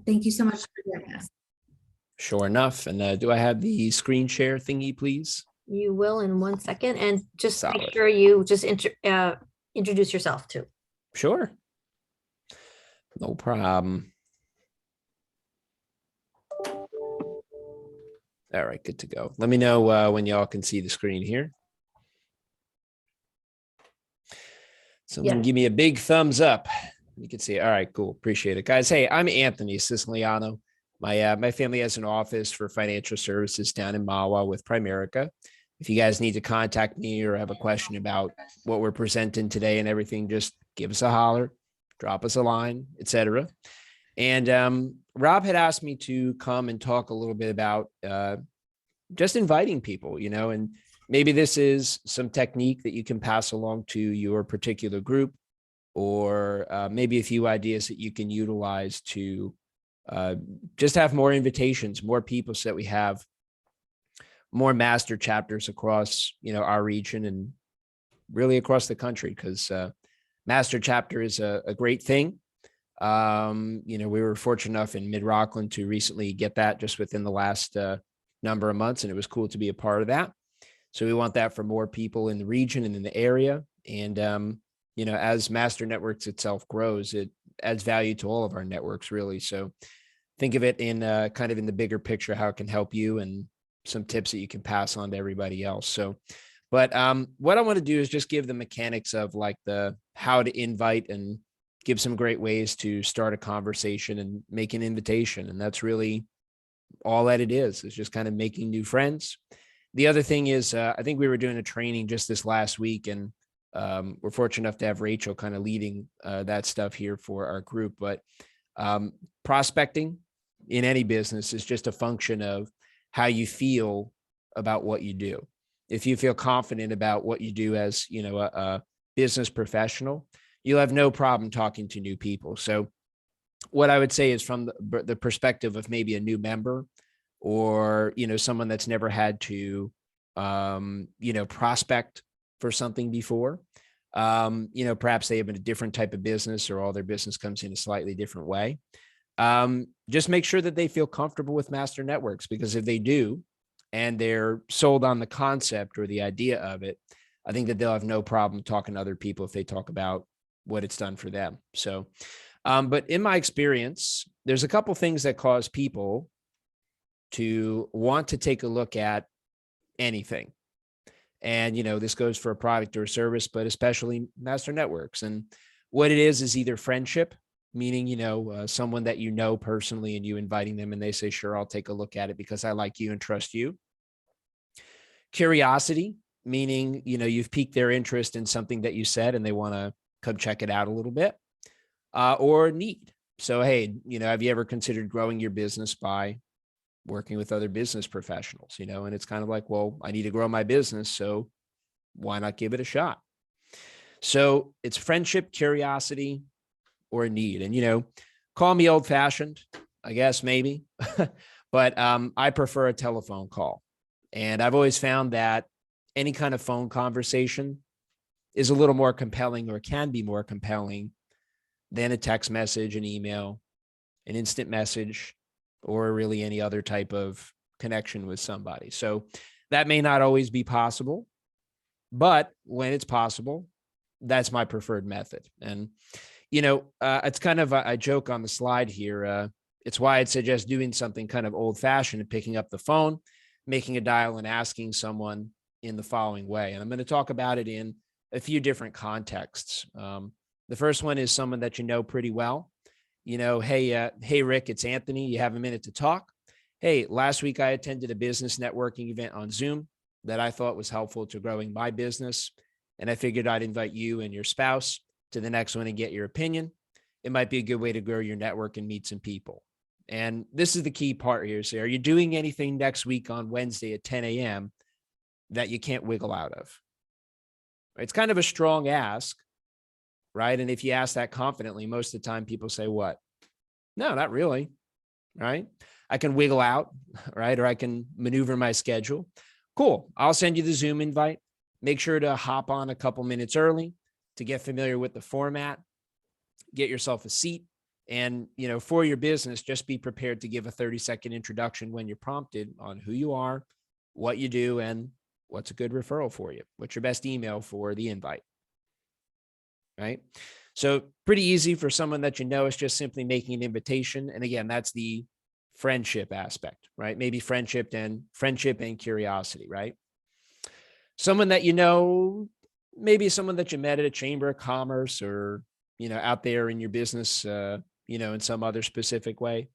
Thank you so much for joining us. Sure enough. And do I have the screen share thingy, please? You will in 1 second, and just make Solid. sure you just introduce yourself too. Sure. No problem. All right, good to go. Let me know when y'all can see the screen here. Someone give me a big thumbs up. You can see it. All right, cool. Appreciate it, guys. Hey, I'm Anthony Siciliano. My family has an office for financial services down in Mahwah with Primerica. If you guys need to contact me or have a question about what we're presenting today and everything, just give us a holler, drop us a line, etc. And Rob had asked me to come and talk a little bit about just inviting people, and maybe this is some technique that you can pass along to your particular group, or maybe a few ideas that you can utilize to just have more invitations, more people, so that we have more master chapters across, our region and really across the country, because master chapter is a great thing. We were fortunate enough in Mid-Rockland to recently get that just within the last number of months, and it was cool to be a part of that. So we want that for more people in the region and in the area. And, as Master Networks itself grows, it adds value to all of our networks, really. So think of it in kind of in the bigger picture, how it can help you, and some tips that you can pass on to everybody else. So, but what I want to do is just give the mechanics of like the how to invite, and give some great ways to start a conversation and make an invitation. And that's really all that it is just kind of making new friends. The other thing is, I think we were doing a training just this last week, and we're fortunate enough to have Rachel kind of leading that stuff here for our group. But prospecting in any business is just a function of how you feel about what you do. If you feel confident about what you do as, a business professional, you'll have no problem talking to new people. So what I would say is, from the perspective of maybe a new member, or, someone that's never had to, prospect for something before, perhaps they have a different type of business, or all their business comes in a slightly different way. Just make sure that they feel comfortable with Master Networks, because if they do, and they're sold on the concept or the idea of it, I think that they'll have no problem talking to other people if they talk about what it's done for them. So, but in my experience, there's a couple things that cause people to want to take a look at anything. And, this goes for a product or a service, but especially Master Networks. And what it is either friendship, meaning, someone that personally, and you inviting them and they say, sure, I'll take a look at it because I like you and trust you. Curiosity, meaning, you've piqued their interest in something that you said and they want to come check it out a little bit. Or need. So, hey, have you ever considered growing your business by working with other business professionals, and it's kind of like, well, I need to grow my business, so why not give it a shot? So it's friendship, curiosity, or need. And, call me old fashioned, I guess, maybe, but I prefer a telephone call. And I've always found that any kind of phone conversation is a little more compelling, or can be more compelling, than a text message, an email, an instant message, or really any other type of connection with somebody. So that may not always be possible, but when it's possible, that's my preferred method. And, it's kind of, I joke on the slide here. It's why I'd suggest doing something kind of old fashioned and picking up the phone, making a dial, and asking someone in the following way. And I'm going to talk about it in a few different contexts. The first one is someone that you know pretty well. Hey, Rick, it's Anthony. You have a minute to talk? Hey, last week I attended a business networking event on Zoom that I thought was helpful to growing my business. And I figured I'd invite you and your spouse to the next one and get your opinion. It might be a good way to grow your network and meet some people. And this is the key part here. So, are you doing anything next week on Wednesday at 10 a.m. that you can't wiggle out of? It's kind of a strong ask, right? And if you ask that confidently, most of the time people say, what? No, not really, right? I can wiggle out, right? Or I can maneuver my schedule. Cool. I'll send you the Zoom invite. Make sure to hop on a couple minutes early to get familiar with the format, get yourself a seat, And, for your business, just be prepared to give a 30-second introduction when you're prompted on who you are, what you do, and what's a good referral for you. What's your best email for the invite? Right? So pretty easy for someone that it's just simply making an invitation. And again, that's the friendship aspect, right? Maybe friendship and curiosity, right? Someone that maybe someone that you met at a chamber of commerce or, out there in your business, in some other specific way.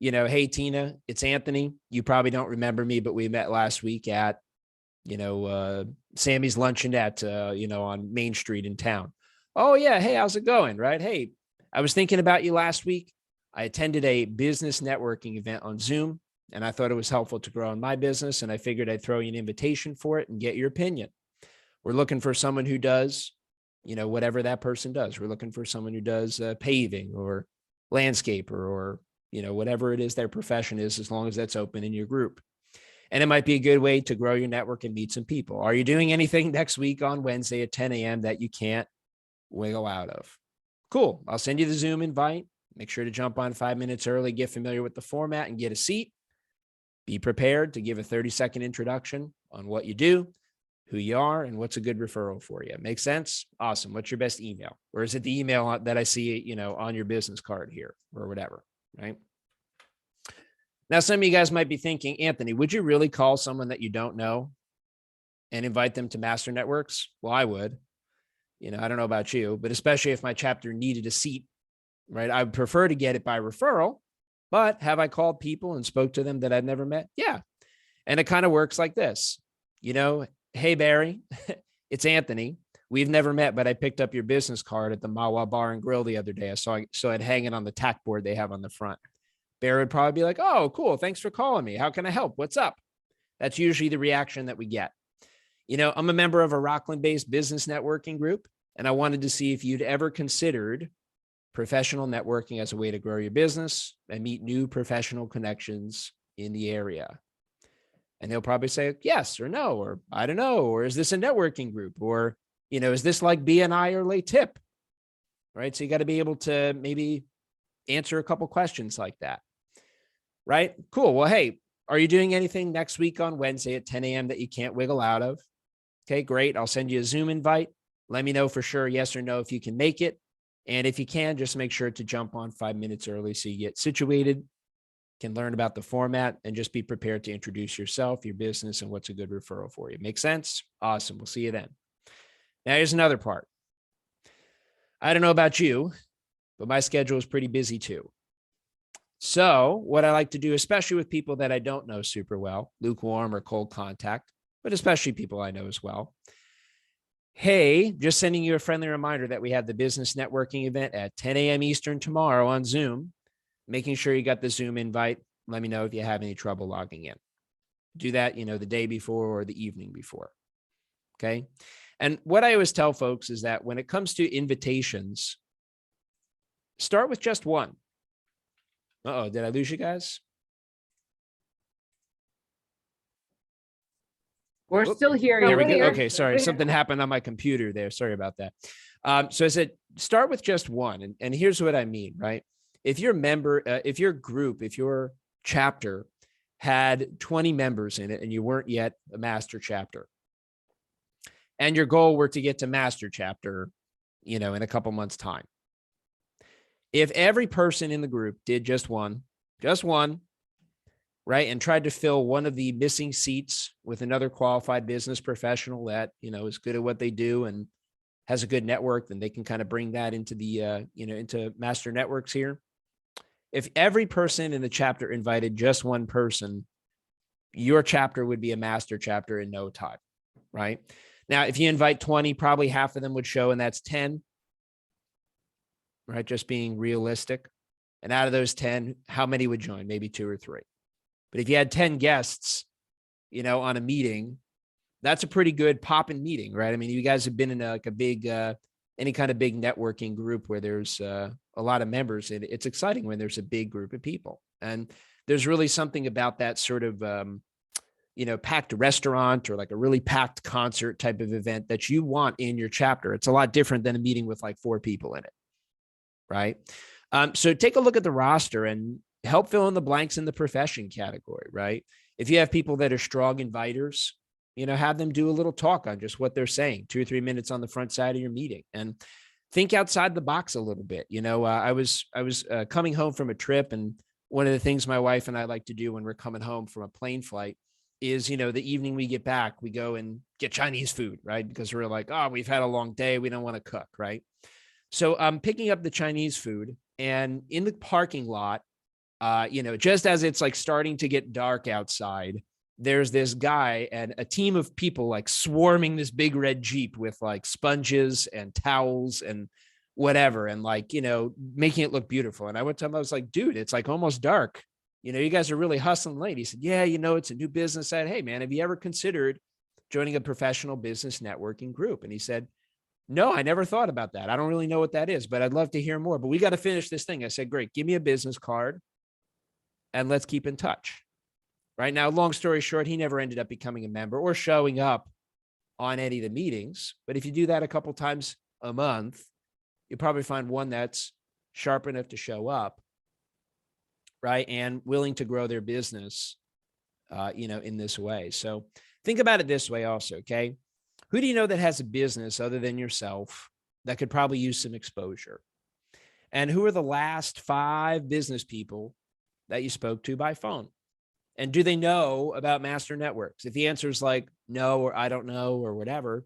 Hey, Tina, it's Anthony. You probably don't remember me, but we met last week at, Sammy's luncheon at, on Main Street in town. Oh, yeah. Hey, how's it going? Right. Hey, I was thinking about you last week. I attended a business networking event on Zoom, and I thought it was helpful to grow in my business. And I figured I'd throw you an invitation for it and get your opinion. We're looking for someone who does, whatever that person does. We're looking for someone who does paving or landscaper or, whatever it is their profession is, as long as that's open in your group. And it might be a good way to grow your network and meet some people. Are you doing anything next week on Wednesday at 10 a.m. that you can't wiggle out of? Cool. I'll send you the Zoom invite. Make sure to jump on 5 minutes early, get familiar with the format and get a seat. Be prepared to give a 30-second introduction on what you do, who you are, and what's a good referral for you. Make sense? Awesome. What's your best email? Or is it the email that I see, on your business card here or whatever, right? Now, some of you guys might be thinking, Anthony, would you really call someone that you don't know and invite them to Master Networks? Well, I would. I don't know about you, but especially if my chapter needed a seat, right? I would prefer to get it by referral, but have I called people and spoke to them that I'd never met? Yeah. And it kind of works like this, hey, Barry, it's Anthony. We've never met, but I picked up your business card at the Mawa Bar and Grill the other day. I saw it hanging on the tack board they have on the front. Barry would probably be like, oh, cool. Thanks for calling me. How can I help? What's up? That's usually the reaction that we get. I'm a member of a Rockland-based business networking group, and I wanted to see if you'd ever considered professional networking as a way to grow your business and meet new professional connections in the area. And they'll probably say yes or no, or I don't know, or is this a networking group? Or, is this like BNI or late tip? Right. So you got to be able to maybe answer a couple questions like that. Right. Cool. Well, hey, are you doing anything next week on Wednesday at 10 a.m. that you can't wiggle out of? Okay, great. I'll send you a Zoom invite. Let me know for sure, yes or no, if you can make it. And if you can, just make sure to jump on 5 minutes early so you get situated, can learn about the format, and just be prepared to introduce yourself, your business, and what's a good referral for you. Make sense? Awesome. We'll see you then. Now, here's another part. I don't know about you, but my schedule is pretty busy too. So what I like to do, especially with people that I don't know super well, lukewarm or cold contact, but especially people I know as well. Hey, just sending you a friendly reminder that we have the business networking event at 10 a.m. Eastern tomorrow on Zoom. Making sure you got the Zoom invite. Let me know if you have any trouble logging in. Do that, the day before or the evening before. Okay. And what I always tell folks is that when it comes to invitations, start with just one. Uh-oh, did I lose you guys? We're still here. There we go. Okay, sorry. Something happened on my computer there. Sorry about that. So I said, start with just one. And here's what I mean, right? If your member, if your group, if your chapter had 20 members in it and you weren't yet a master chapter, and your goal were to get to master chapter, in a couple months' time. If every person in the group did just one, right, and tried to fill one of the missing seats with another qualified business professional that, is good at what they do and has a good network, then they can kind of bring that into the, into master networks here. If every person in the chapter invited just one person, your chapter would be a master chapter in no time, right? Now, if you invite 20, probably half of them would show, and that's 10, right? Just being realistic. And out of those 10, how many would join? Maybe 2 or 3. But if you had 10 guests, on a meeting, that's a pretty good popping meeting, right? I mean, you guys have been in a big, any kind of big networking group where there's a lot of members. And it's exciting when there's a big group of people. And there's really something about that sort of, packed restaurant or like a really packed concert type of event that you want in your chapter. It's a lot different than a meeting with like 4 people in it, right? So take a look at the roster and help fill in the blanks in the profession category, right? If you have people that are strong inviters, have them do a little talk on just what they're saying, 2 or 3 minutes on the front side of your meeting, and think outside the box a little bit. I was coming home from a trip, and one of the things my wife and I like to do when we're coming home from a plane flight is, the evening we get back, we go and get Chinese food, right? Because we're like, oh, we've had a long day. We don't want to cook, right? So I'm picking up the Chinese food, and in the parking lot, just as it's like starting to get dark outside, there's this guy and a team of people like swarming this big red Jeep with like sponges and towels and whatever, and like, making it look beautiful. And I went to him, I was like, dude, it's like almost dark. You guys are really hustling late. He said, yeah, it's a new business. I said, hey man, have you ever considered joining a professional business networking group? And he said, no, I never thought about that. I don't really know what that is, but I'd love to hear more, but we got to finish this thing. I said, great, give me a business card and let's keep in touch. Right now, long story short, he never ended up becoming a member or showing up on any of the meetings. But if you do that a couple times a month, you'll probably find one that's sharp enough to show up, right? And willing to grow their business, in this way. So think about it this way also, okay? Who do you know that has a business other than yourself that could probably use some exposure? And who are the last 5 business people that you spoke to by phone? And do they know about master networks? If the answer is like no, or I don't know, or whatever,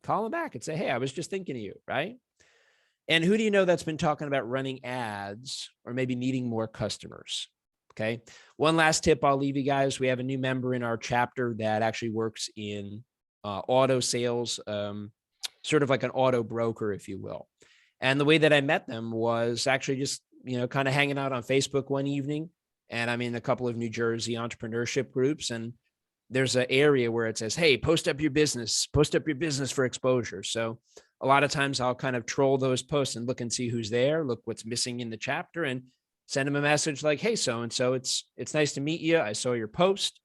call them back and say, hey, I was just thinking of you, right? And who do you know that's been talking about running ads or maybe needing more customers? Okay. One last tip I'll leave you guys. We have a new member in our chapter that actually works in auto sales, sort of like an auto broker, if you will. And the way that I met them was actually just, kind of hanging out on Facebook one evening. And I'm in a couple of New Jersey entrepreneurship groups, and there's an area where it says, hey, post up your business for exposure. So a lot of times I'll kind of troll those posts and look and see who's there, look what's missing in the chapter, and send them a message like, hey, so-and-so, it's nice to meet you. I saw your post.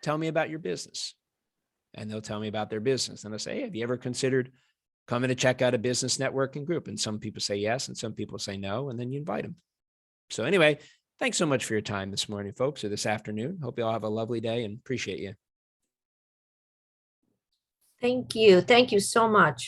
Tell me about your business. And they'll tell me about their business. And I say, hey, have you ever considered coming to check out a business networking group? And some people say yes, and some people say no, and then you invite them. So anyway, thanks so much for your time this morning, folks, or this afternoon. Hope you all have a lovely day and appreciate you. Thank you. Thank you so much.